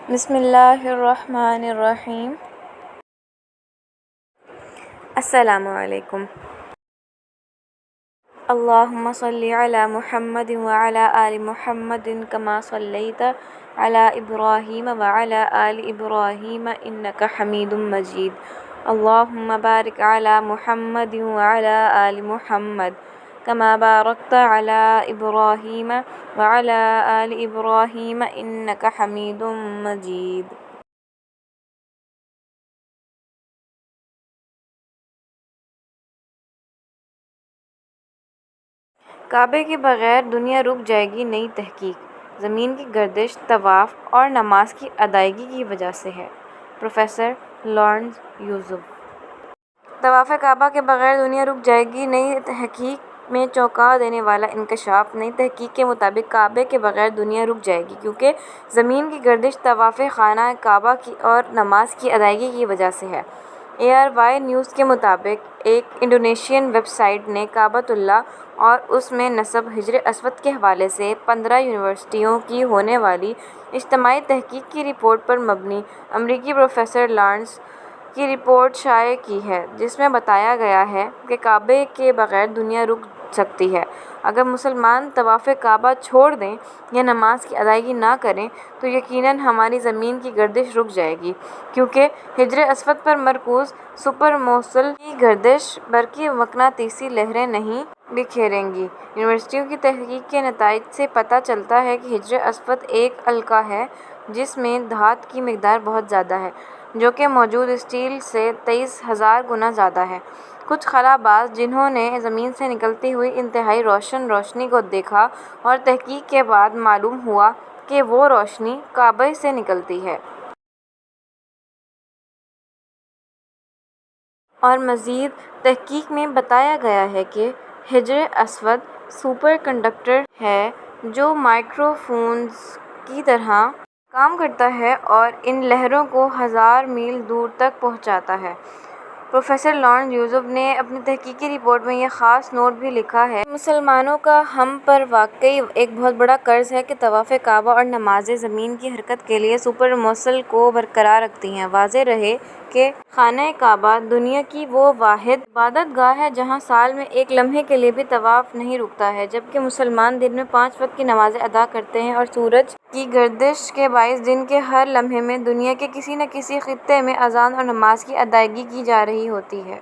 بسم اللہ الرحمن الرحیم۔ السلام علیکم۔ اللہم صلی علی محمد وعلی آل محمد کما صلیت علی ابراہیم وعلی آل ابراہیم انک حمید مجید۔ اللہم بارک علی محمد وعلی آل محمد کما بارکت علی ابراہیم وعلی آل ابراہیم انک حمید مجید۔ کعبے کے بغیر دنیا رک جائے گی، نئی تحقیق زمین کی گردش طواف اور نماز کی ادائیگی کی وجہ سے ہے۔ پروفیسر لارنس یوسف۔ طواف کعبہ کے بغیر دنیا رک جائے گی، نئی تحقیق میں چونکا دینے والا انکشاف۔ نئی تحقیق کے مطابق کعبے کے بغیر دنیا رک جائے گی کیونکہ زمین کی گردش طواف خانہ کعبہ اور نماز کی ادائیگی کی وجہ سے ہے۔ ARY نیوز کے مطابق ایک انڈونیشین ویب سائٹ نے کعبۃ اللہ اور اس میں نصب حجر اسود کے حوالے سے 15 یونیورسٹیوں کی ہونے والی اجتماعی تحقیق کی رپورٹ پر مبنی امریکی پروفیسر لارنس کی رپورٹ شائع کی ہے، جس میں بتایا گیا ہے کہ کعبے کے بغیر دنیا رک سکتی ہے۔ اگر مسلمان طواف کعبہ چھوڑ دیں یا نماز کی ادائیگی نہ کریں تو یقیناً ہماری زمین کی گردش رک جائے گی، کیونکہ حجر اسود پر مرکوز سپر موصل کی گردش برقی مقناطیسی لہریں نہیں بکھیرے گی۔ یونیورسٹیوں کی تحقیق کے نتائج سے پتہ چلتا ہے کہ حجر اسود ایک الکا ہے جس میں دھات کی مقدار بہت زیادہ ہے، جو کہ موجود اسٹیل سے 23,000 گنا زیادہ ہے۔ کچھ خلا باز جنہوں نے زمین سے نکلتی ہوئی انتہائی روشن روشنی کو دیکھا اور تحقیق کے بعد معلوم ہوا کہ وہ روشنی کعبہ سے نکلتی ہے۔ اور مزید تحقیق میں بتایا گیا ہے کہ حجر اسود سپر کنڈکٹر ہے جو مائکرو فونز کی طرح کام کرتا ہے اور ان لہروں کو ہزار میل دور تک پہنچاتا ہے۔ پروفیسر لارنس یوسف نے اپنی تحقیقی رپورٹ میں یہ خاص نوٹ بھی لکھا ہے کہ مسلمانوں کا ہم پر واقعی ایک بہت بڑا قرض ہے کہ طواف کعبہ اور نمازیں زمین کی حرکت کے لیے سپر موصل کو برقرار رکھتی ہیں۔ واضح رہے کہ خانہ کعبہ دنیا کی وہ واحد عبادت گاہ ہے جہاں سال میں ایک لمحے کے لیے بھی طواف نہیں رکتا ہے، جبکہ مسلمان دن میں 5 وقت کی نمازیں ادا کرتے ہیں اور سورج کی گردش کے باعث دن کے ہر لمحے میں دنیا کے کسی نہ کسی خطے میں اذان اور نماز کی ادائیگی کی جا رہی ہوتی ہے۔